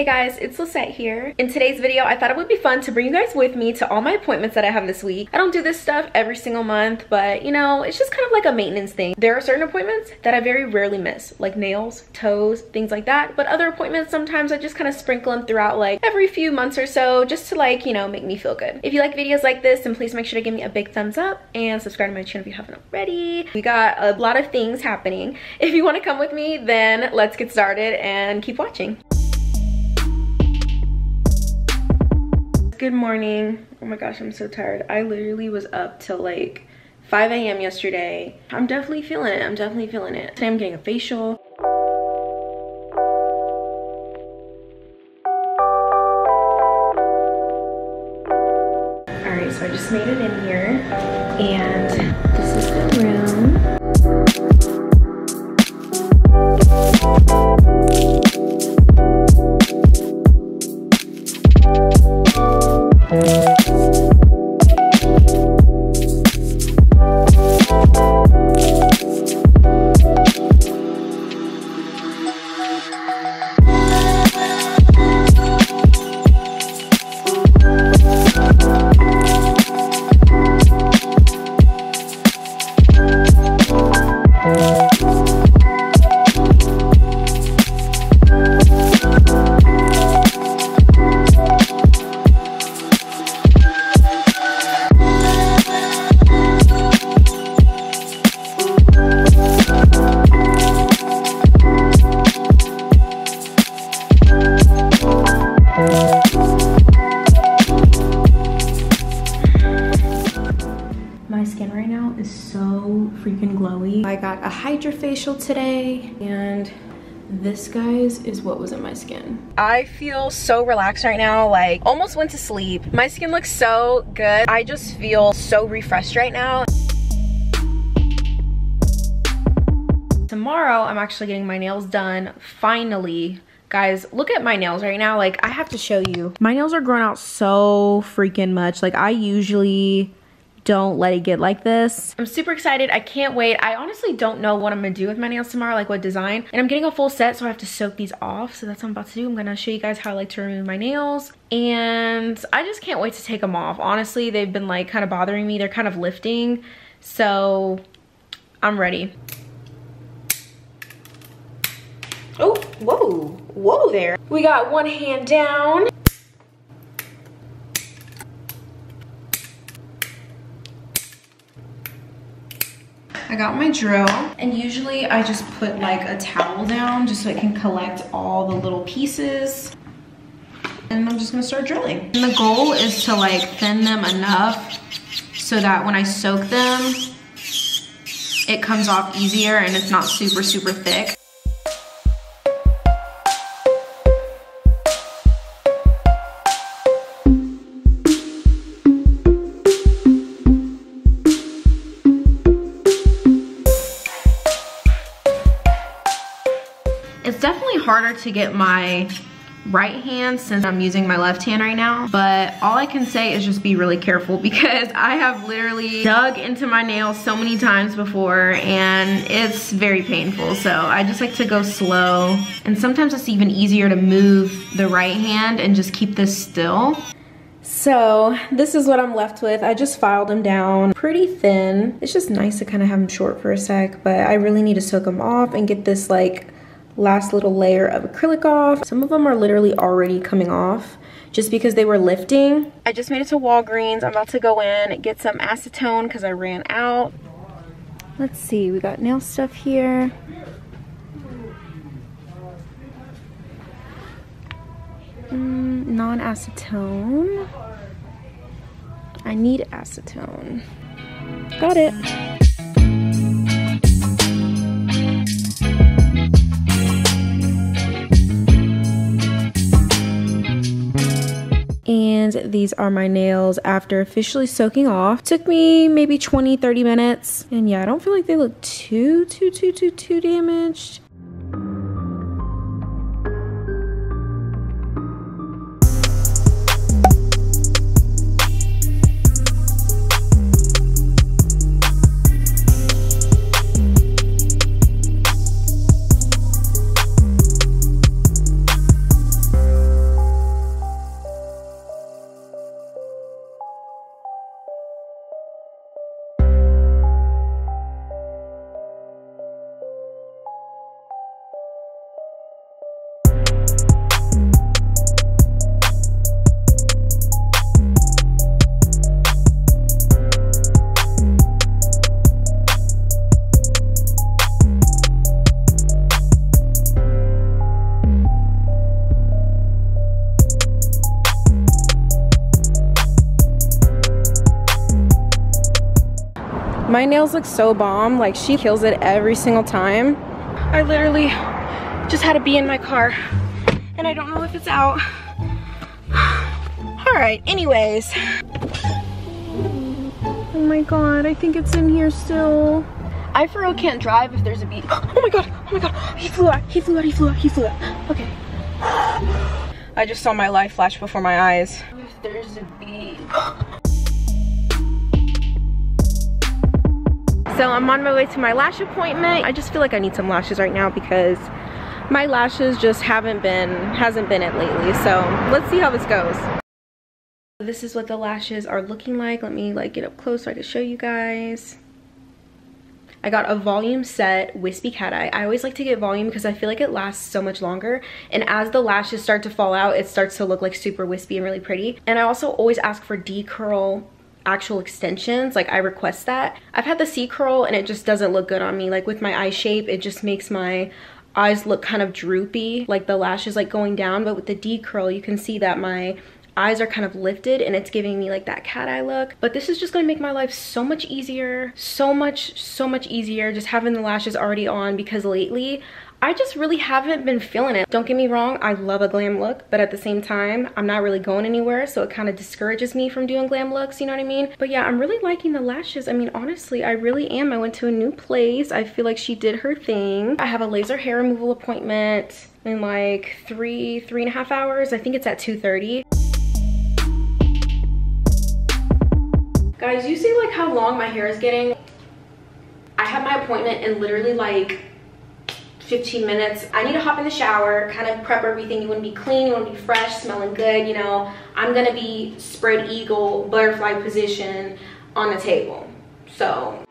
guys, it's Lisette here. In today's video, I thought it would be fun to bring you guys with me to all my appointments that I have this week. I don't do this stuff every single month, but you know, it's just kind of like a maintenance thing. There are certain appointments that I very rarely miss, like nails, toes, things like that. But other appointments, sometimes I just kind of sprinkle them throughout like every few months or so, just to like, you know, make me feel good. If you like videos like this, then please make sure to give me a big thumbs up and subscribe to my channel if you haven't already. We got a lot of things happening. If you want to come with me, then let's get started and keep watching. Good morning. Oh my gosh, I'm so tired. I literally was up till like 5 a.m. yesterday. I'm definitely feeling it. I'm definitely feeling it. Today I'm getting a facial. Alright, so I just made it in here and this is the room. My skin right now is so freaking glowy. I got a hydrofacial today and this, guys, is what was in my skin. I feel so relaxed right now, like almost went to sleep. My skin looks so good. I just feel so refreshed right now. Tomorrow, I'm actually getting my nails done, finally. Guys, look at my nails right now. Like, I have to show you. My nails are growing out so freaking much. Like, I usually don't let it get like this. I'm super excited. I can't wait. I honestly don't know what I'm gonna do with my nails tomorrow, like what design. And I'm getting a full set, so I have to soak these off. So that's what I'm about to do. I'm gonna show you guys how I like to remove my nails. And I just can't wait to take them off. Honestly, they've been like kind of bothering me. They're kind of lifting. So I'm ready. Oh, whoa, whoa there. We got one hand down. I got my drill, and usually I just put like a towel down just so it can collect all the little pieces. And I'm just gonna start drilling. And the goal is to like thin them enough so that when I soak them, it comes off easier and it's not super, super thick. It's definitely harder to get my right hand since I'm using my left hand right now, but all I can say is just be really careful because I have literally dug into my nails so many times before and it's very painful. So I just like to go slow, and sometimes it's even easier to move the right hand and just keep this still. So this is what I'm left with. I just filed them down pretty thin. It's just nice to kind of have them short for a sec, but I really need to soak them off and get this like last little layer of acrylic off. Some of them are literally already coming off just because they were lifting. I just made it to Walgreens. I'm about to go in and get some acetone because I ran out. Let's see, we got nail stuff here. Non-acetone. I need acetone. Got it. And these are my nails after officially soaking off. Took me maybe 20-30 minutes. And yeah, I don't feel like they look too damaged. My nails look so bomb. Like, she kills it every single time. I literally just had to be in my car and I don't know if it's out. All right, anyways. Oh my God, I think it's in here still. I for real can't drive if there's a bee. Oh my God, oh my God. He flew out, he flew out, he flew out, he flew out. Okay. I just saw my life flash before my eyes. If there's a bee. So I'm on my way to my lash appointment. I just feel like I need some lashes right now because my lashes just hasn't been it lately. So let's see how this goes. This is what the lashes are looking like. Let me like get up close so I can show you guys. I got a volume set wispy cat eye. I always like to get volume because I feel like it lasts so much longer. And as the lashes start to fall out, it starts to look like super wispy and really pretty. And I also always ask for D-curl actual extensions. Like, I request that. I've had the C-curl and it just doesn't look good on me. Like with my eye shape, it just makes my eyes look kind of droopy, like the lashes like going down. But with the D-curl, you can see that my eyes are kind of lifted and it's giving me like that cat eye look. But this is just gonna make my life so much easier, so much easier just having the lashes already on, because lately I just really haven't been feeling it. Don't get me wrong, I love a glam look, but at the same time I'm not really going anywhere, so it kind of discourages me from doing glam looks, you know what I mean? But yeah, I'm really liking the lashes. I mean, honestly, I really am. I went to a new place. I feel like she did her thing. I have a laser hair removal appointment in like three and a half hours. I think it's at 2:30. Guys, you see like how long my hair is getting? I have my appointment in literally like 15 minutes. I need to hop in the shower, kind of prep everything. You want to be clean, you want to be fresh, smelling good, you know. I'm gonna be spread eagle, butterfly position on the table. So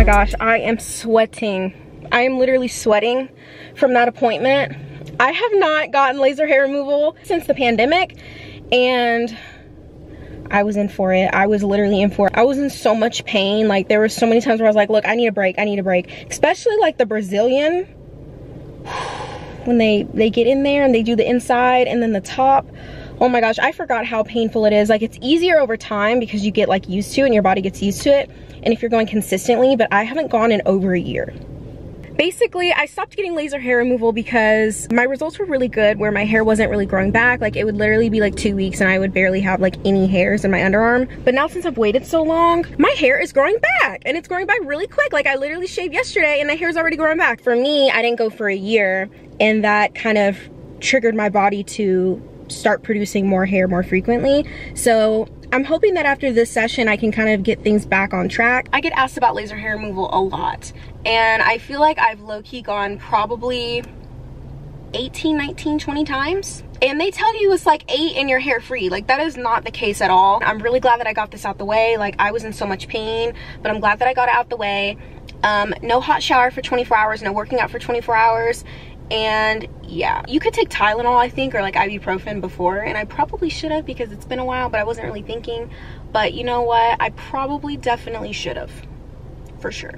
gosh, I am sweating. I am literally sweating from that appointment. I have not gotten laser hair removal since the pandemic, and I was in for it. I was literally in for it. I was in so much pain. Like, there were so many times where I was like, look, I need a break, I need a break. Especially like the Brazilian, when they get in there and they do the inside and then the top. Oh my gosh, I forgot how painful it is. Like, it's easier over time because you get like used to it and your body gets used to it, and if you're going consistently, but I haven't gone in over a year. Basically, I stopped getting laser hair removal because my results were really good where my hair wasn't really growing back. Like, it would literally be like 2 weeks and I would barely have like any hairs in my underarm. But now since I've waited so long, my hair is growing back, and it's growing back really quick. Like, I literally shaved yesterday and the hair's already growing back. For me, I didn't go for a year, and that kind of triggered my body to start producing more hair more frequently. So I'm hoping that after this session I can kind of get things back on track. I get asked about laser hair removal a lot, and I feel like I've low-key gone probably 18, 19, 20 times. And they tell you it's like 8 and you're hair free. Like, that is not the case at all. I'm really glad that I got this out the way. Like, I was in so much pain, but I'm glad that I got it out the way. No hot shower for 24 hours, no working out for 24 hours. And yeah, you could take Tylenol, I think, or like ibuprofen before, and I probably should have because it's been a while, but I wasn't really thinking. But you know what, I probably definitely should have, for sure.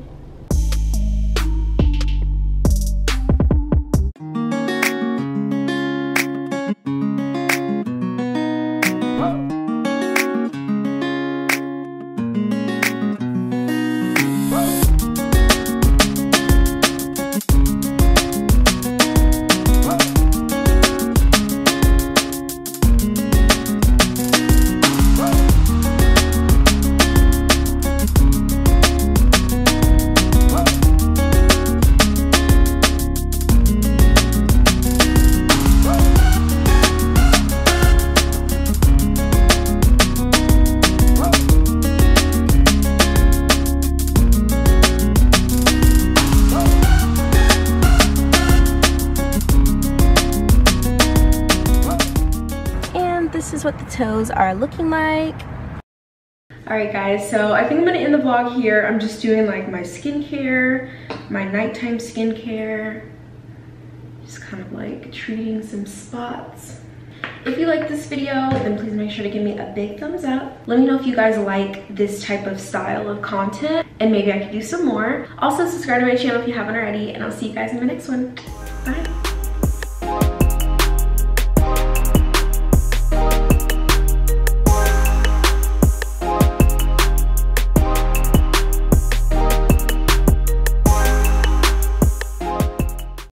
This is what the toes are looking like. All right guys, so I think I'm gonna end the vlog here. I'm just doing like my skincare my nighttime skincare. Just kind of like treating some spots. If you like this video, then please make sure to give me a big thumbs up. Let me know if you guys like this type of style of content and maybe I could do some more. Also subscribe to my channel if you haven't already, and I'll see you guys in my next one. Bye.